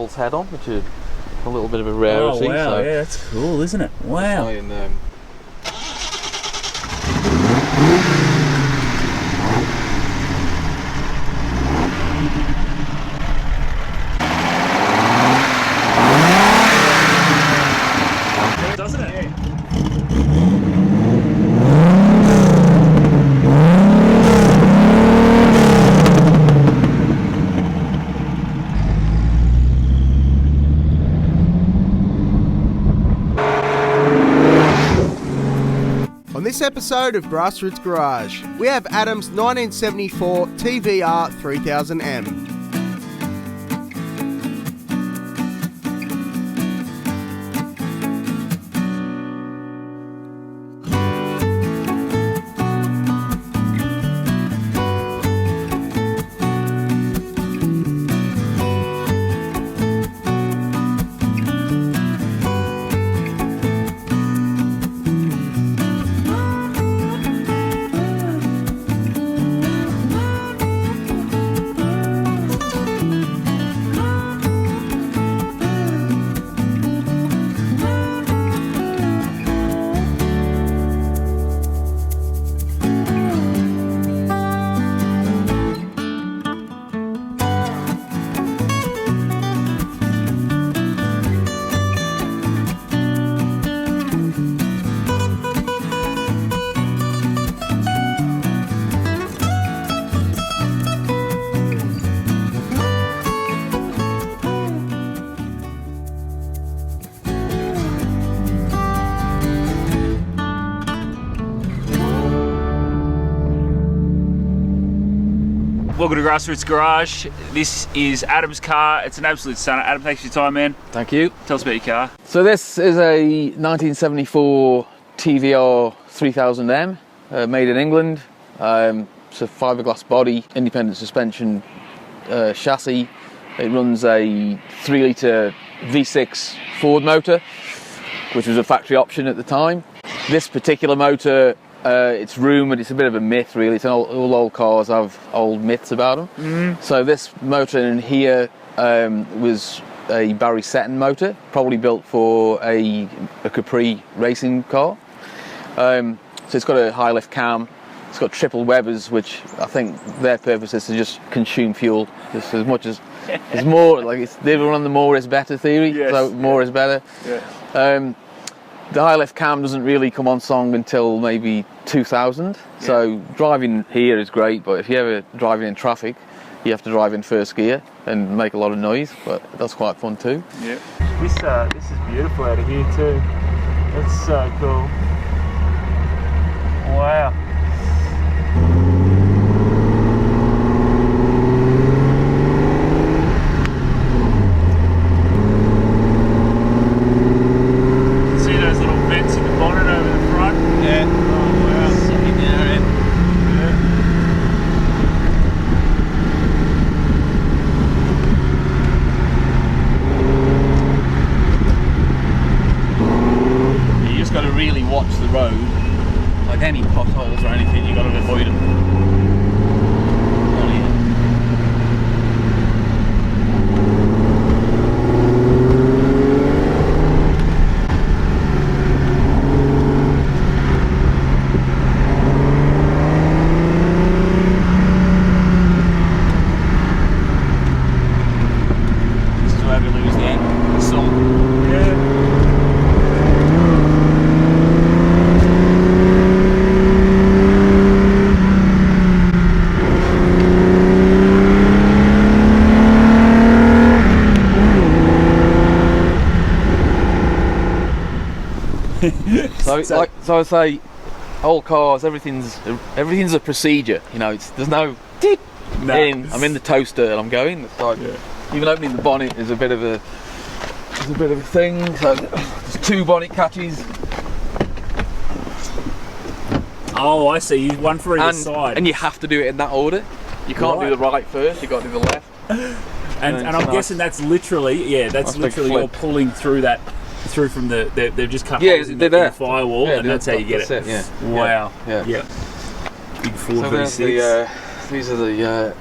devil's head on, which is a little bit of a rarity. Oh wow, so yeah, that's cool, isn't it? Wow. Doesn't it? On this episode of Grassroots Garage, we have Adam's 1974 TVR 3000M. Welcome to Grassroots Garage. This is Adam's car. It's an absolute stunner. Adam, thanks for your time, man. Thank you. Tell us about your car. So this is a 1974 TVR 3000M, made in England. It's a fiberglass body, independent suspension chassis. It runs a 3 litre V6 Ford motor, which was a factory option at the time. This particular motor, it's rumoured, it's a bit of a myth really, all old cars have old myths about them. So this motor in here was a Barry Seaton motor, probably built for a Capri racing car. So it's got a high lift cam, it's got triple Webers, which I think their purpose is to just consume fuel, just as much as, it's more, like they run the more is better theory, yes, so more is better. Yeah. The high lift cam doesn't really come on song until maybe 2000, so driving here is great, but if you're ever driving in traffic, you have to drive in first gear and make a lot of noise, but that's quite fun too. Yeah. This is beautiful out of here too. That's so cool. Wow. Watch the road, like any potholes or anything, you've got to avoid them. This is where we lose the end, the sun. Yeah. So I say, old cars, everything's a procedure. You know, there's no I'm in the toaster and I'm going. It's like, even opening the bonnet is a bit of a thing. So there's 2 bonnet catches. Oh, I see. You one for either side, and you have to do it in that order. You can't do the right first. You got to do the left. And I'm guessing that's literally, you're pulling through that. Through from they've just cut holes in the firewall, and that's how you get it. Yeah. Wow. Yeah. Big Ford 36. These are the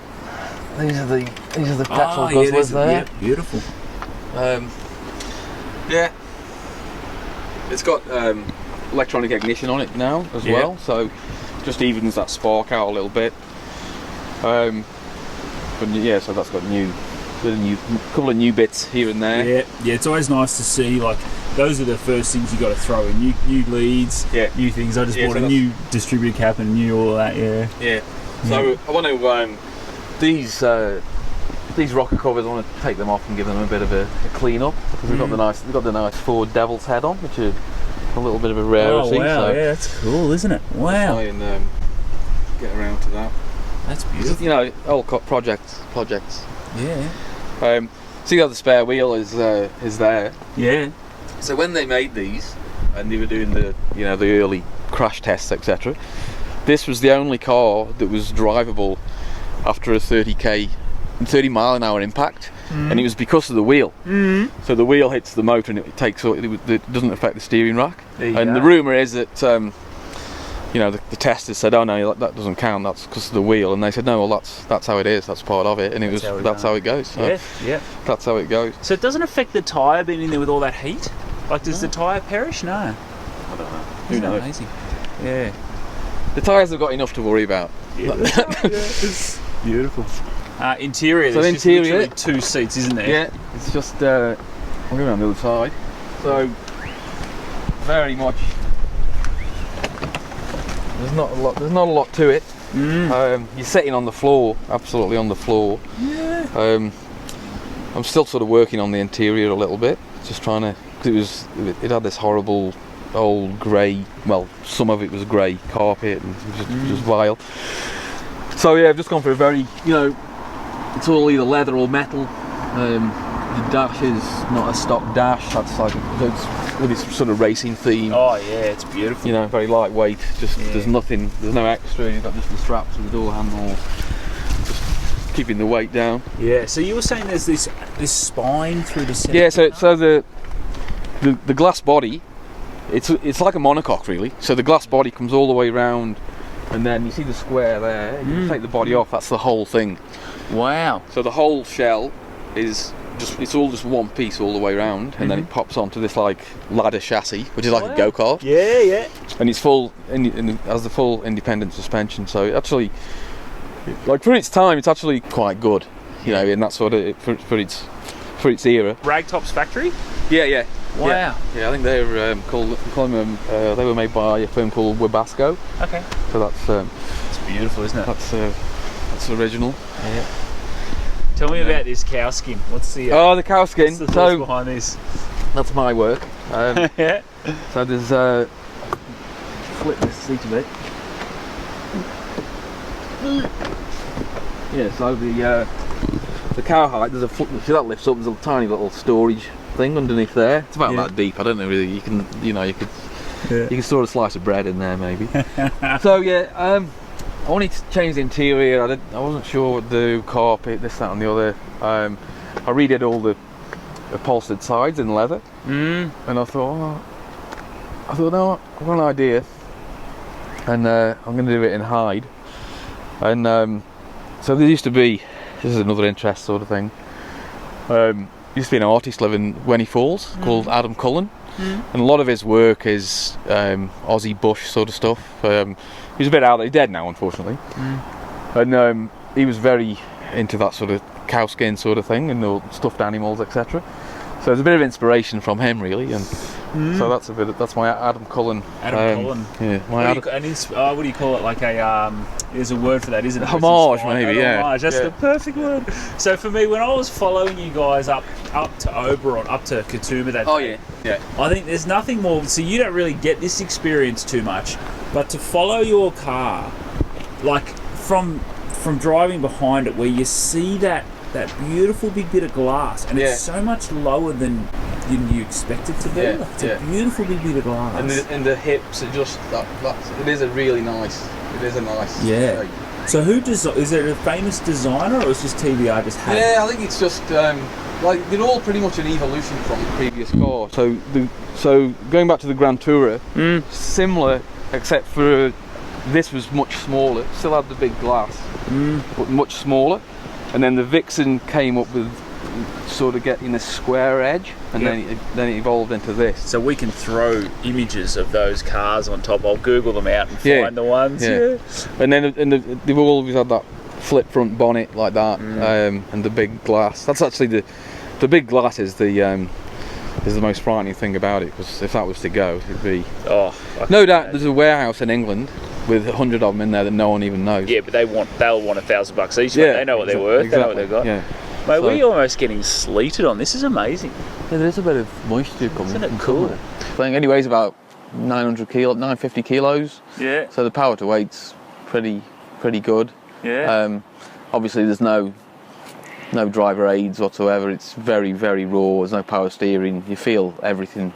petrol guzzlers there. Yeah, beautiful. Yeah, it's got electronic ignition on it now as well, so just evens that spark out a little bit. But yeah, so that's got a couple of new bits here and there. Yeah, it's always nice to see, like, those are the first things you got to throw in. New leads, new things. I just bought a new distributor cap and new all that. So I want to these rocker covers, I want to take them off and give them a bit of a clean up, because they've got the nice Ford Devil's Head on, which is a little bit of a rarity. Oh wow, so yeah, that's cool, isn't it? Wow. Try and get around to that. That's beautiful. You know, old projects. Yeah. See how the spare wheel is there. Yeah. So when they made these, and they were doing the early crash tests, etc., this was the only car that was drivable after a 30 mile an hour impact, and it was because of the wheel. So the wheel hits the motor and it doesn't affect the steering rack. And the rumour is that the testers said, oh no, that doesn't count, that's because of the wheel, and they said no, well that's how it is, that's part of it, and that's how it goes. So that's how it goes. So it doesn't affect the tyre being in there with all that heat? Like, does the tyre perish? No. I don't know. Who knows? Amazing. Yeah. The tyres have got enough to worry about. Beautiful. Interior, there's just literally 2 seats, isn't there? Yeah, it's just, I'll go around the other side. So, very much, there's not a lot to it. You're sitting on the floor, absolutely on the floor. Yeah. I'm still sort of working on the interior a little bit, just trying to, because it had this horrible old grey, well, some of it was grey carpet, and it was just vile. So yeah, I've just gone for a very, it's all either leather or metal. The dash is not a stock dash, that's like it's with this sort of racing theme. Oh yeah, it's beautiful. Very lightweight, just there's no extra, you've got just the straps and the door handle, just keeping the weight down. Yeah, so you were saying there's this spine through the centre? Yeah, so the glass body, it's like a monocoque really. So the glass body comes all the way around, and then you see the square there, you take the body off, that's the whole thing. Wow. So the whole shell is it's all just one piece all the way around, and then it pops onto this like ladder chassis, which is like a go-kart. Yeah. And it's full, it has the full independent suspension, so actually, like for its time, it's actually quite good, in that sort of, for its era. Ragtop's factory? Yeah. Wow. Yeah, I think they're they were made by a firm called Wabasco. Okay. So that's it's beautiful, isn't it? That's original. Yeah. Tell me about this cow skin. What's the the cow skin? What's the thoughts behind this? That's my work. Yeah. So there's flip this seat a bit. Yeah. So the cowhide, there's see that lifts up. There's a tiny little storage thing underneath there. It's about that deep. I don't know really. You can store a slice of bread in there maybe. So yeah. I wanted to change the interior. I wasn't sure what to do, carpet, this, that and the other. I redid all the upholstered sides in leather, and I thought no, I've got an idea, and I'm going to do it in hide. And so there used to be, this is another interest sort of thing, used to be an artist living when he falls called Adam Cullen, and a lot of his work is Aussie bush sort of stuff. He's a bit out there, he's dead now unfortunately, and he was very into that sort of cow skin sort of thing and the stuffed animals, etc. So there's a bit of inspiration from him really, and so that's my Adam Cullen. Cullen. Yeah. What do you call it? Like a there's a word for that, isn't it? Homage, maybe. Homage. That's the perfect word. So for me, when I was following you guys up to Oberon, up to Katoomba that day, I think there's nothing more. So you don't really get this experience too much, but to follow your car, like from driving behind it, where you see that beautiful big bit of glass, and it's so much lower than you expect it to be. It's a beautiful big bit of glass. And the hips are just it is a really nice. It is a nice. Yeah. So is it a famous designer, or is just TVR just had? Yeah, I think it's just like they're all pretty much an evolution from the previous car. So going back to the Grand Tourer, similar, except for this was much smaller. Still had the big glass, but much smaller. And then the Vixen came up with sort of getting a square edge, and then it evolved into this. So we can throw images of those cars on top. I'll Google them out and find the ones. Yeah. And then they've always had that flip front bonnet like that, and the big glass. That's actually the big glass is the most frightening thing about it, because if that was to go, it'd be... No doubt there's a warehouse in England with 100 of them in there that no one even knows. Yeah, but they'll want $1,000 each. Yeah, they know what they're worth. They know what they've got. Yeah. Mate, we're almost getting sleeted on. This is amazing. Yeah, there is a bit of moisture coming. Isn't it cool? I think anyway, it's about 950 kilos. Yeah. So the power to weight's pretty good. Yeah. Obviously, there's no driver aids whatsoever. It's very, very raw. There's no power steering. You feel everything.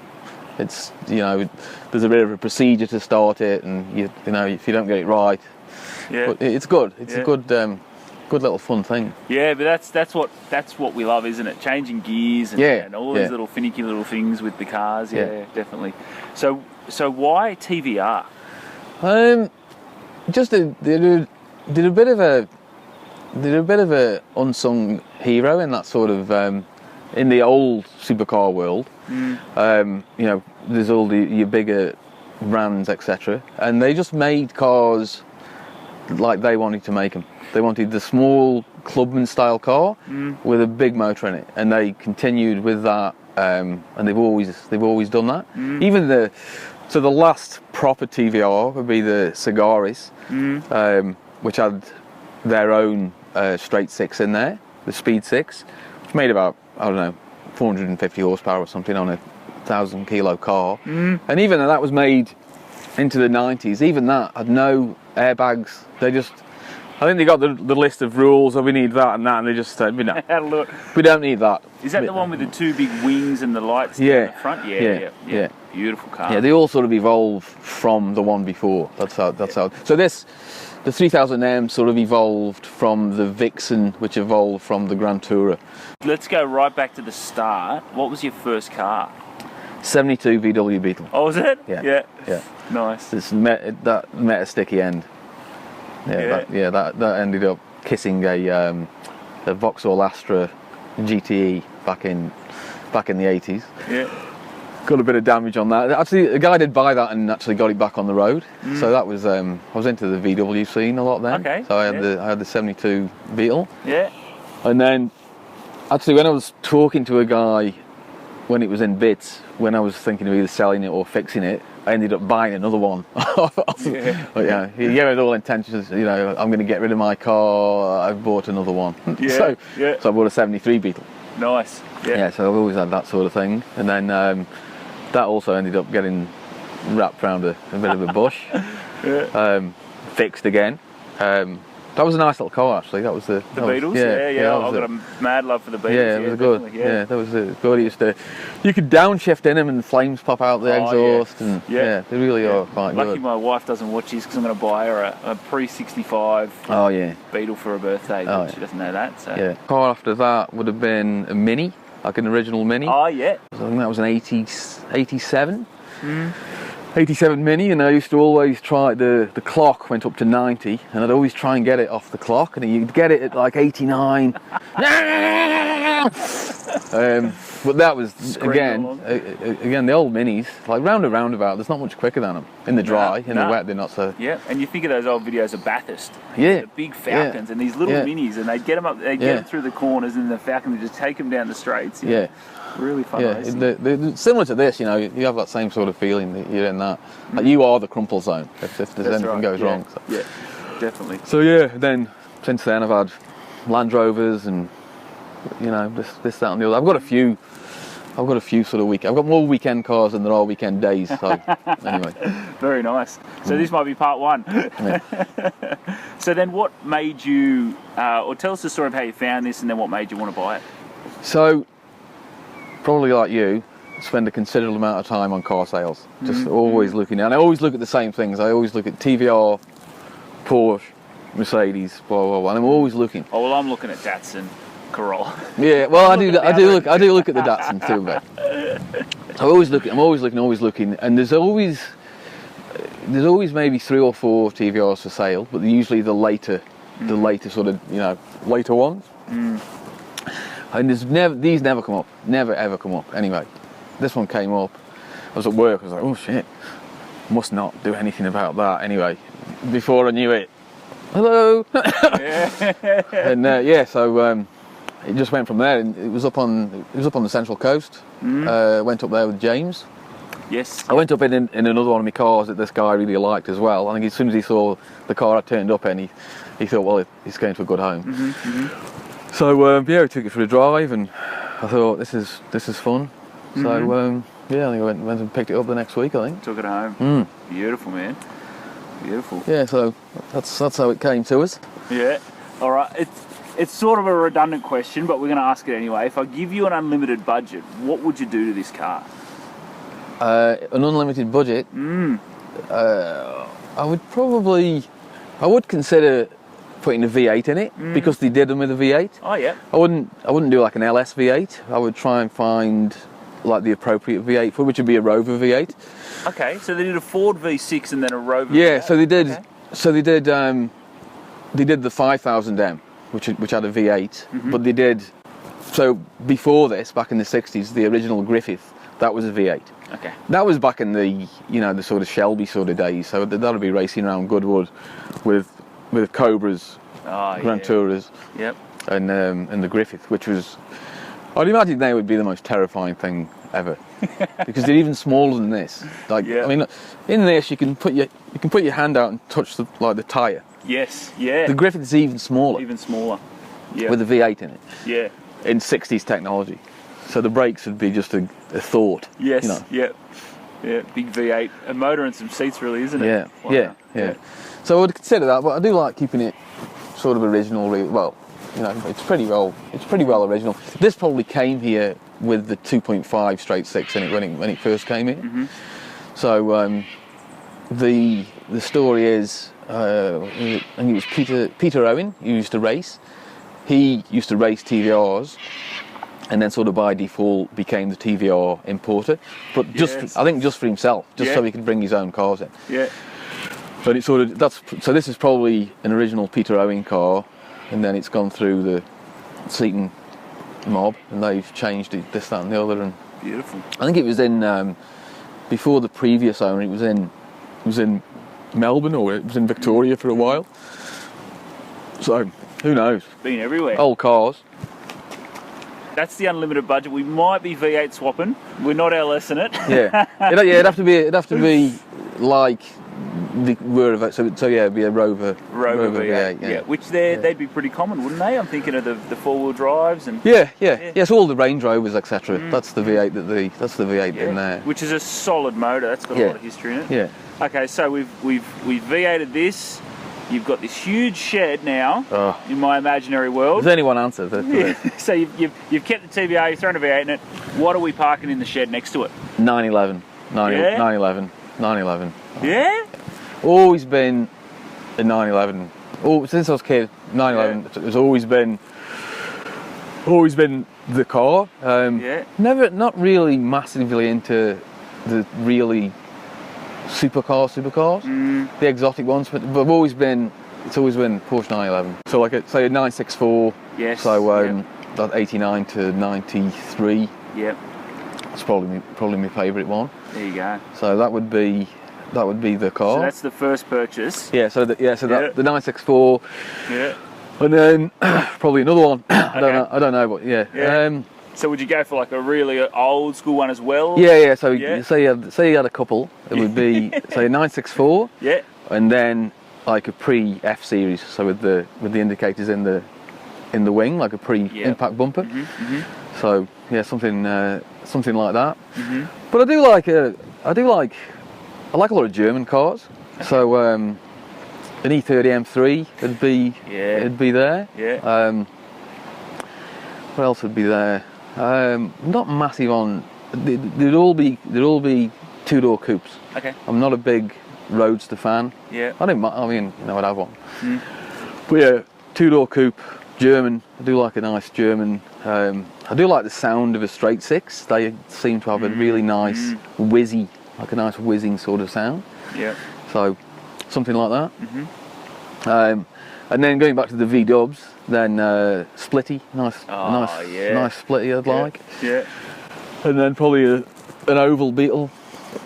It's, there's a bit of a procedure to start it, and you know if you don't get it right. Yeah. But it's good. It's a good little fun thing. Yeah, but that's what we love, isn't it? Changing gears and all these little finicky little things with the cars. Yeah, definitely. So why TVR? Just did a bit of a unsung hero in that sort of in the old supercar world. There's all your bigger brands, etc., and they just made cars like they wanted to make them. They wanted the small clubman style car with a big motor in it, and they continued with that, and they've always done that. Even the last proper TVR would be the Cigaris, which had their own straight six in there, the Speed 6, which made about, 450 horsepower or something on a 1,000 kilo car. And even though that was made into the 90s, even that had no airbags. I think they got the list of rules, we need that and that, and they just said, we don't need that. Is that the one with the two big wings and the lights in the front? Yeah. Beautiful car. Yeah, they all sort of evolved from the one before. That's how. So the 3000M sort of evolved from the Vixen, which evolved from the Grand Tourer. Let's go right back to the start. What was your first car? 72 VW Beetle. Oh, was it? Yeah. Nice. That met a sticky end. That ended up kissing a Vauxhall Astra GTE back in the 80s. Yeah. Got a bit of damage on that. Actually, a guy did buy that and actually got it back on the road. So that was I was into the VW scene a lot then. Okay. So I had the 72 Beetle. Yeah. And then actually when I was talking to a guy when it was in bits, when I was thinking of either selling it or fixing it, I ended up buying another one. But he had all intentions, I'm going to get rid of my car, I've bought another one. So I bought a 73 Beetle. Nice. Yeah, so I've always had that sort of thing. And then that also ended up getting wrapped around a bit of a bush. Fixed again. That was a nice little car, actually. That was the Beetles. I've got a mad love for the Beetles. Yeah, it was good. Yeah, that was good. You could downshift in them and flames pop out the exhaust, and they really are quite good. Lucky my wife doesn't watch this, because I'm going to buy her a pre-65 Beetle for her birthday. She doesn't know that. So. Yeah. Car after that would have been a Mini, like an original Mini. Oh yeah. I think that was an 87. 87 Mini, and I used to always try, the clock went up to 90, and I'd always try and get it off the clock, and you'd get it at like 89. But that was, again, the old Minis, like round a roundabout, there's not much quicker than them. In the dry, in the wet, they're not so... Yeah, and you think of those old videos of Bathurst. Yeah. The big Falcons and these little Minis, and they'd get them up, they'd get them through the corners, and the Falcon would just take them down the straights. Yeah. Really fun. Yeah, similar to this, you have that same sort of feeling that you're in that. Like you are the crumple zone if there's anything goes wrong. So. Yeah, definitely. So then since then I've had Land Rovers and this, that, and the other. I've got a few sort of I've got more weekend cars than there are weekend days. So anyway. Very nice. So this might be part one. So then, what made you, or tell us the story of how you found this, and then what made you want to buy it? So. Probably like you, spend a considerable amount of time on car sales. Just always looking, and I always look at the same things. I always look at TVR, Porsche, Mercedes, blah blah blah. And I'm always looking. Oh well, I'm looking at Datsun, Corolla. Yeah, well I do look at the Datsun too, but I'm always looking, and there's always maybe 3 or 4 TVRs for sale, but they're usually the later sort of later ones. And these never come up. Never ever come up. Anyway, this one came up. I was at work. I was like, oh shit, must not do anything about that. Anyway, before I knew it, hello. And so it just went from there. And it was up on the Central Coast. Went up there with James. Yes. I went up in another one of my cars that this guy really liked as well. I think as soon as he saw the car I turned up in, he thought, well, he's going to a good home. So we took it for a drive, and I thought this is fun. So I think I went and picked it up the next week. I think took it home. Beautiful, man. Beautiful. Yeah. So that's how it came to us. Yeah. All right. It's sort of a redundant question, but we're going to ask it anyway. If I give you an unlimited budget, what would you do to this car? An unlimited budget. I would consider putting a V8 in it because they did them with a V8. Oh yeah. I wouldn't do like an LS V8. I would try and find like the appropriate V8 for, which would be a Rover V8. Okay, so they did a Ford V6 and then a Rover. Yeah, V8. so they did. Okay. So they did. They did the 5000M, which had a V8, but they did. So before this, back in the 60s, the original Griffith, that was a V8. Okay. That was back in the the sort of Shelby sort of days. So that'll be racing around Goodwood with Cobras, Grand Tourers, and the Griffith, which was, I'd imagine they would be the most terrifying thing ever, because they're even smaller than this. Like I mean, in this you can put your hand out and touch the tyre. Yes. Yeah. The Griffith is even smaller. Even smaller. Yeah. With a V8 in it. Yeah. In 60s technology. So the brakes would be just a thought. Yes. Yeah. Yeah. Big V8, a motor and some seats, really, isn't it? Yeah. Wow. Yeah. So I would consider that, but I do like keeping it sort of original. Well, it's pretty well original. This probably came here with the 2.5 straight six in it when it first came in. So the story is, I think it was Peter Owen who used to race. He used to race TVRs, and then sort of by default became the TVR importer. But I think just for himself, so he could bring his own cars in. Yeah. But it's so this is probably an original Peter Owen car, and then it's gone through the Seaton mob, and they've changed it, this, that, and the other. And beautiful. I think it was in before the previous owner. It was in Melbourne, or it was in Victoria for a while. So who knows? Been everywhere. Old cars. That's the unlimited budget. We might be V8 swapping. We're not LS-ing it. Yeah. It'd have to be like the were so it'd be a Rover V8. Yeah. Which they'd be pretty common, wouldn't they? I'm thinking of the 4-wheel drives and. Yeah. So all the Range Rovers, etc. That's the V8 that's the V8 in there. Which is a solid motor. That's got a lot of history in it. Yeah. Okay, so we've V8'd this. You've got this huge shed now in my imaginary world. Does anyone answer? So you've kept the TVR, you've thrown a V8 in it. What are we parking in the shed next to it? 911. 911. Yeah? Always been a 911. Since I was a kid, 911 has always been the car. Not really massively into the really supercars, the exotic ones, but it's always been Porsche 911. So like a 964. Yes. So that 89 to 93. Yep. It's probably my favourite one. There you go. So that would be the car. So that's the first purchase. Yeah. So the 964. Yeah. And then probably another one. I don't know, but yeah. So would you go for like a really old school one as well? Yeah. So say you had a couple, it would be say a 964. Yeah. And then like a pre F series, so with the indicators in the wing, like a pre impact bumper. So something like that. But I like a lot of German cars. So an E30 M3 it'd be there. Yeah. What else would be there? Not massive on. They'd all be 2-door coupes. Okay. I'm not a big roadster fan. Yeah. I'd have one. But yeah, 2-door coupe, German. I do like a nice German. I do like the sound of a straight six. They seem to have a really nice whizzy, like a nice whizzing sort of sound. Yeah. So something like that. And then going back to the V-dubs, then splitty, nice splitty I'd like. Yeah. And then probably an oval beetle,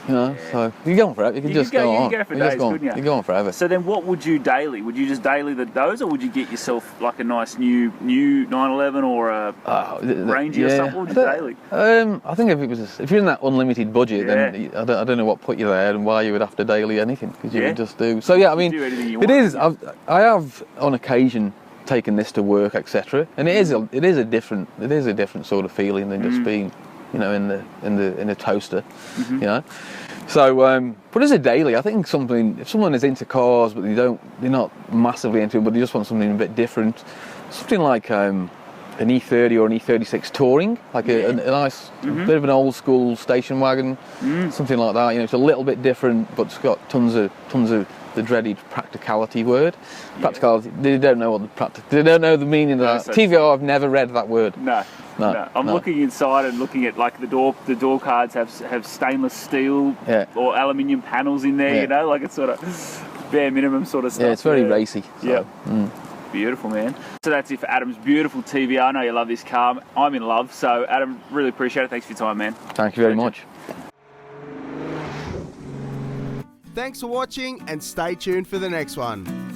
you know. Yeah. So you go on forever. You can just go on. You go for days, couldn't you? You go on forever. So then, what would you daily? Would you just daily those, or would you get yourself like a nice new 911 or a Ranger or something? Or would you daily? I think if you're in that unlimited budget, then I don't know what put you there and why you would have to daily anything, because you would just do. So yeah, I mean, it is. I have on occasion taken this to work, etc. And it is a different sort of feeling than just being, you know, in the toaster, you know. So, but as a daily, I think if someone is into cars but they're not massively into it, but they just want something a bit different, something like an E30 or an E36 touring, like a nice bit of an old school station wagon, something like that. You know, it's a little bit different, but it's got tons of the dreaded practicality word. Practicality. They don't know they don't know the meaning of that. So TVR, I've never read that word. No. I'm looking inside and looking at like the door cards have stainless steel or aluminium panels in there. You know, like it's sort of bare minimum sort of stuff. Yeah, it's very racy. So. Yeah. Beautiful, man. So that's it for Adam's beautiful TVR. I know you love this car. I'm in love. So Adam, really appreciate it. Thanks for your time, man. Thank you very much. Thanks for watching, and stay tuned for the next one.